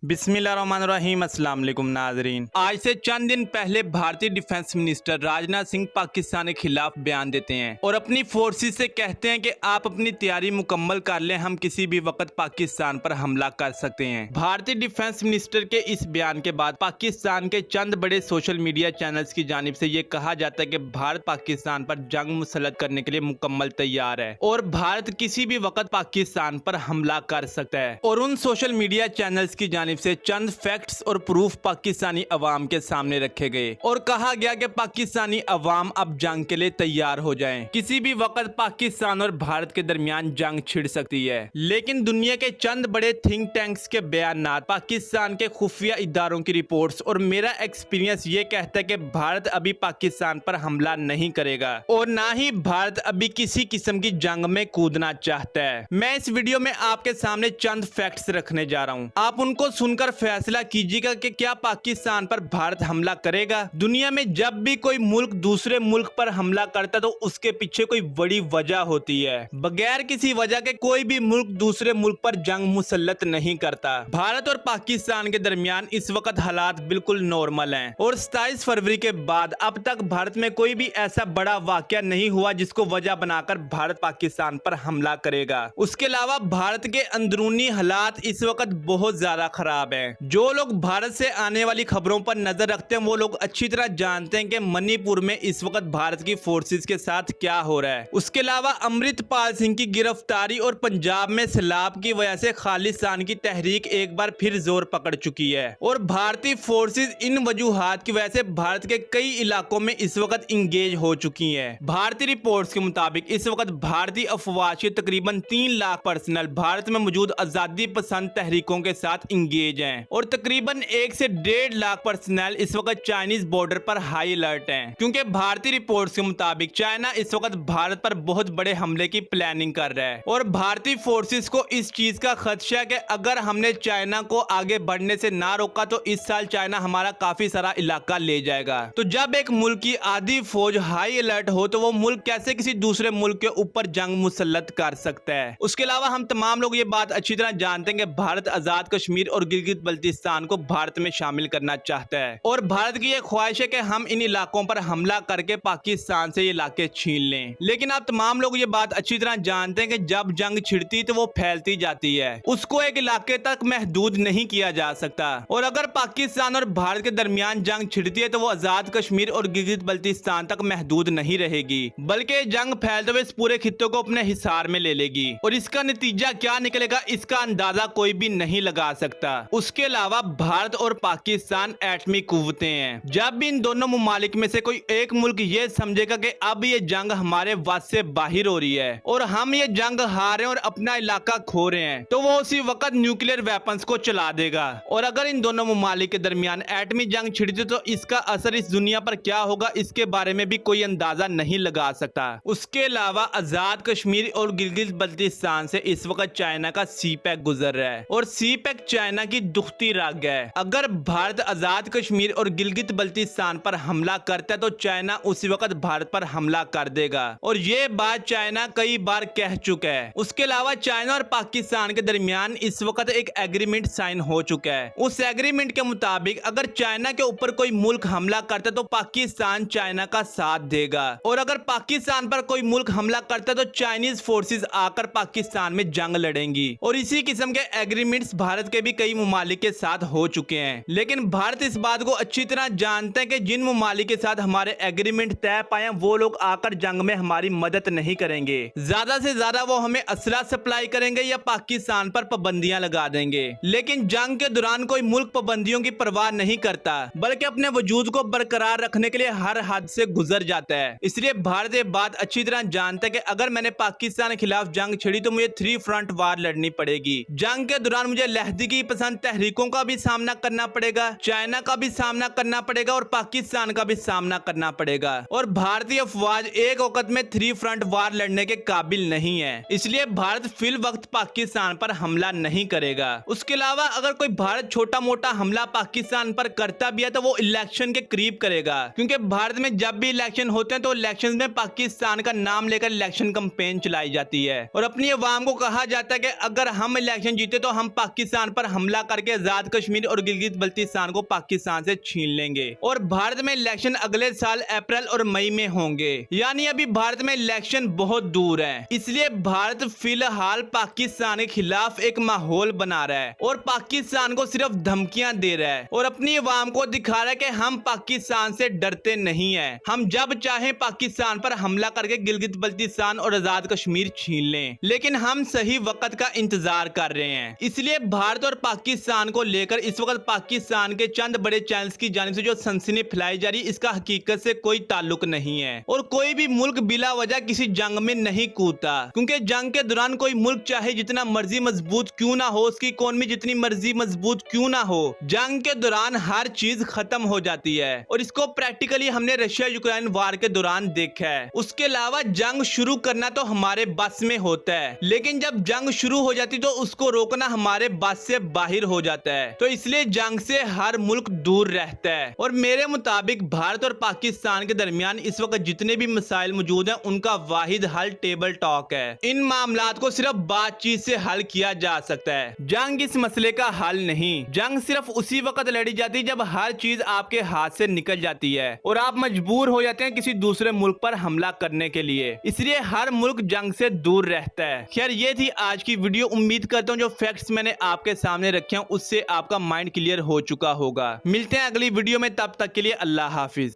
बिस्मिल्लाहिर्रहमानिर्रहीम। अस्सलाम वालेकुम नाजरीन। आज से चंद दिन पहले भारतीय डिफेंस मिनिस्टर राजनाथ सिंह पाकिस्तान के खिलाफ बयान देते हैं और अपनी फोर्सेस से कहते हैं कि आप अपनी तैयारी मुकम्मल कर लें, हम किसी भी वक्त पाकिस्तान पर हमला कर सकते हैं। भारतीय डिफेंस मिनिस्टर के इस बयान के बाद पाकिस्तान के चंद बड़े सोशल मीडिया चैनल्स की जानिब से ये कहा जाता है कि भारत पाकिस्तान पर जंग मुसल्लत करने के लिए मुकम्मल तैयार है और भारत किसी भी वक्त पाकिस्तान पर हमला कर सकता है। और उन सोशल मीडिया चैनल्स की जानिब से चंद फैक्ट्स और प्रूफ पाकिस्तानी अवाम के सामने रखे गए और कहा गया कि पाकिस्तानी अवाम अब जंग के लिए तैयार हो जाएं। किसी भी वक्त पाकिस्तान और भारत के दरमियान जंग छिड़ सकती है। लेकिन दुनिया के चंद बड़े थिंक टैंक्स के बयानात, पाकिस्तान के खुफिया इदारों की रिपोर्ट्स और मेरा एक्सपीरियंस ये कहता है कि भारत अभी पाकिस्तान पर हमला नहीं करेगा और ना ही भारत अभी किसी किस्म की जंग में कूदना चाहता है। मैं इस वीडियो में आपके सामने चंद फैक्ट्स रखने जा रहा हूँ। आप उनको सुनकर फैसला कीजिएगा कि क्या पाकिस्तान पर भारत हमला करेगा। दुनिया में जब भी कोई मुल्क दूसरे मुल्क पर हमला करता तो उसके पीछे कोई बड़ी वजह होती है। बगैर किसी वजह के कोई भी मुल्क दूसरे मुल्क पर जंग मुसल्लत नहीं करता। भारत और पाकिस्तान के दरमियान इस वक्त हालात बिल्कुल नॉर्मल हैं और 27 फरवरी के बाद अब तक भारत में कोई भी ऐसा बड़ा वाकया नहीं हुआ जिसको वजह बनाकर भारत पाकिस्तान पर हमला करेगा। उसके अलावा भारत के अंदरूनी हालात इस वक्त बहुत ज्यादा खराब है। जो लोग भारत से आने वाली खबरों पर नजर रखते हैं वो लोग अच्छी तरह जानते हैं कि मणिपुर में इस वक्त भारत की फोर्सेस के साथ क्या हो रहा है। उसके अलावा अमृतपाल सिंह की गिरफ्तारी और पंजाब में सैलाब की वजह से खालिस्तान की तहरीक एक बार फिर जोर पकड़ चुकी है और भारतीय फोर्सेस इन वजूहात की वजह से भारत के कई इलाकों में इस वक्त इंगेज हो चुकी है। भारतीय रिपोर्ट्स के मुताबिक इस वक्त भारतीय अफवाज के तकरीबन 3 लाख पर्सनल भारत में मौजूद आजादी पसंद तहरीकों के साथ इंगेज हैं और तकरीबन 1 से 1.5 लाख पर्सनल इस वक्त चाइनीज बॉर्डर पर हाई अलर्ट हैं, क्योंकि भारतीय रिपोर्ट्स के मुताबिक चाइना इस वक्त भारत पर बहुत बड़े हमले की प्लानिंग कर रहा है और भारतीय फोर्सेस को इस चीज का खदशा है कि अगर हमने चाइना को आगे बढ़ने से ना रोका तो इस साल चाइना हमारा काफी सारा इलाका ले जाएगा। तो जब एक मुल्क की आधी फौज हाई अलर्ट हो तो वो मुल्क कैसे किसी दूसरे मुल्क के ऊपर जंग मुसल्लत कर सकता है। उसके अलावा हम तमाम लोग ये बात अच्छी तरह जानते हैं कि भारत आजाद कश्मीर और गिलगित बल्तिस्तान को भारत में शामिल करना चाहता है और भारत की यह ख्वाहिश है कि हम इन इलाकों पर हमला करके पाकिस्तान से ये इलाके छीन लें। लेकिन आप तमाम लोग ये बात अच्छी तरह जानते हैं कि जब जंग छिड़ती तो वो फैलती जाती है, उसको एक इलाके तक महदूद नहीं किया जा सकता। और अगर पाकिस्तान और भारत के दरमियान जंग छिड़ती है तो वो आजाद कश्मीर और गिलगित बल्तिस्तान तक महदूद नहीं रहेगी, बल्कि जंग फैलते हुए इस पूरे खित्ते को अपने हिसार में ले लेगी और इसका नतीजा क्या निकलेगा इसका अंदाजा कोई भी नहीं लगा सकता। उसके अलावा भारत और पाकिस्तान एटमी कुव्वतें हैं। जब भी इन दोनों मुमालिक में से कोई एक मुल्क ये समझेगा कि अब ये जंग हमारे वश से बाहर हो रही है और हम ये जंग हार रहे हैं और अपना इलाका खो रहे हैं, तो वो उसी वक्त न्यूक्लियर वेपन्स को चला देगा। और अगर इन दोनों मुमालिक के दरमियान एटमी जंग छिड़ती तो इसका असर इस दुनिया पर क्या होगा इसके बारे में भी कोई अंदाजा नहीं लगा सकता। उसके अलावा आजाद कश्मीर और गिलगित बल्तिस्तान से इस वक्त चाइना का सी पैक गुजर रहा है और सी पैक चाइना की दुखती राग है। अगर भारत आजाद कश्मीर और गिलगित बल्तिस्तान पर हमला करता है तो चाइना उसी वक्त भारत पर हमला कर देगा और ये बात चाइना कई बार कह चुका है। उसके अलावा चाइना और पाकिस्तान के दरमियान इस वक्त एक एग्रीमेंट साइन हो चुका है। उस एग्रीमेंट के मुताबिक अगर चाइना के ऊपर कोई मुल्क हमला करता है तो पाकिस्तान चाइना का साथ देगा और अगर पाकिस्तान पर कोई मुल्क हमला करता है तो चाइनीज फोर्सेस आकर पाकिस्तान में जंग लड़ेंगी और इसी किस्म के एग्रीमेंट्स भारत के भी कई मुमालिक के साथ हो चुके हैं। लेकिन भारत इस बात को अच्छी तरह जानता है कि जिन मुमालिक के साथ हमारे एग्रीमेंट तय पाए वो लोग आकर जंग में हमारी मदद नहीं करेंगे। ज्यादा से ज्यादा वो हमें असला सप्लाई करेंगे या पाकिस्तान पर पाबंदियां लगा देंगे। लेकिन जंग के दौरान कोई मुल्क पाबंदियों की परवाह नहीं करता बल्कि अपने वजूद को बरकरार रखने के लिए हर हद से गुजर जाता है। इसलिए भारत ये बात अच्छी तरह जानता है कि अगर मैंने पाकिस्तान के खिलाफ जंग छिड़ी तो मुझे 3 फ्रंट वार लड़नी पड़ेगी। जंग के दौरान मुझे लहदगी पसंद तहरीकों का भी सामना करना पड़ेगा, चाइना का भी सामना करना पड़ेगा और पाकिस्तान का भी सामना करना पड़ेगा और भारतीय अफवाज एक वक्त में 3 फ्रंट वार लड़ने के काबिल नहीं है। इसलिए भारत फिल वक्त पाकिस्तान पर हमला नहीं करेगा। उसके अलावा अगर कोई भारत छोटा मोटा हमला पाकिस्तान पर करता भी है तो वो इलेक्शन के करीब करेगा, क्योंकि भारत में जब भी इलेक्शन होते हैं तो इलेक्शन में पाकिस्तान का नाम लेकर इलेक्शन कैंपेन चलाई जाती है और अपनी अवाम को कहा जाता है कि अगर हम इलेक्शन जीते तो हम पाकिस्तान पर हमला हमला करके आजाद कश्मीर और गिलगित बल्तिस्तान को पाकिस्तान से छीन लेंगे और भारत में इलेक्शन अगले साल अप्रैल और मई में होंगे। यानी अभी भारत में इलेक्शन बहुत दूर है, इसलिए भारत फिलहाल पाकिस्तान के खिलाफ एक माहौल बना रहा है और पाकिस्तान को सिर्फ धमकियां दे रहा है और अपनी अवाम को दिखा रहा है कि हम पाकिस्तान से डरते नहीं है, हम जब चाहे पाकिस्तान पर हमला करके गिलगित बल्तिस्तान और आजाद कश्मीर छीन लें, लेकिन हम सही वक्त का इंतजार कर रहे हैं। इसलिए भारत और पाकिस्तान को लेकर इस वक्त पाकिस्तान के चंद बड़े चैनल्स की जानिब से जो सनसनी फैलाई जा रही है, इसका हकीकत से कोई ताल्लुक नहीं है और कोई भी मुल्क बिला वजह किसी जंग में नहीं कूदता, क्योंकि जंग के दौरान कोई मुल्क चाहे जितना मर्जी मजबूत क्यों ना हो, उसकी इकोनॉमी जितनी मर्जी मजबूत क्यों ना हो, जंग के दौरान हर चीज खत्म हो जाती है और इसको प्रैक्टिकली हमने रशिया यूक्रेन वार के दौरान देखा है। उसके अलावा जंग शुरू करना तो हमारे बस में होता है, लेकिन जब जंग शुरू हो जाती तो उसको रोकना हमारे बस से बाहर हो जाता है। तो इसलिए जंग से हर मुल्क दूर रहता है और मेरे मुताबिक भारत और पाकिस्तान के दरमियान इस वक्त जितने भी मसाइल मौजूद हैं, उनका वाहिद हल टेबल टॉक है। इन मामलात को सिर्फ बातचीत से हल किया जा सकता है। जंग इस मसले का हल नहीं, जंग सिर्फ उसी वक्त लड़ी जाती है जब हर चीज आपके हाथ से निकल जाती है और आप मजबूर हो जाते हैं किसी दूसरे मुल्क पर हमला करने के लिए। इसलिए हर मुल्क जंग से दूर रहता है। खैर, ये थी आज की वीडियो। उम्मीद करता हूँ जो फैक्ट्स मैंने आपके सामने रखे हैं उससे आपका माइंड क्लियर हो चुका होगा। मिलते हैं अगली वीडियो में, तब तक के लिए अल्लाह हाफिज।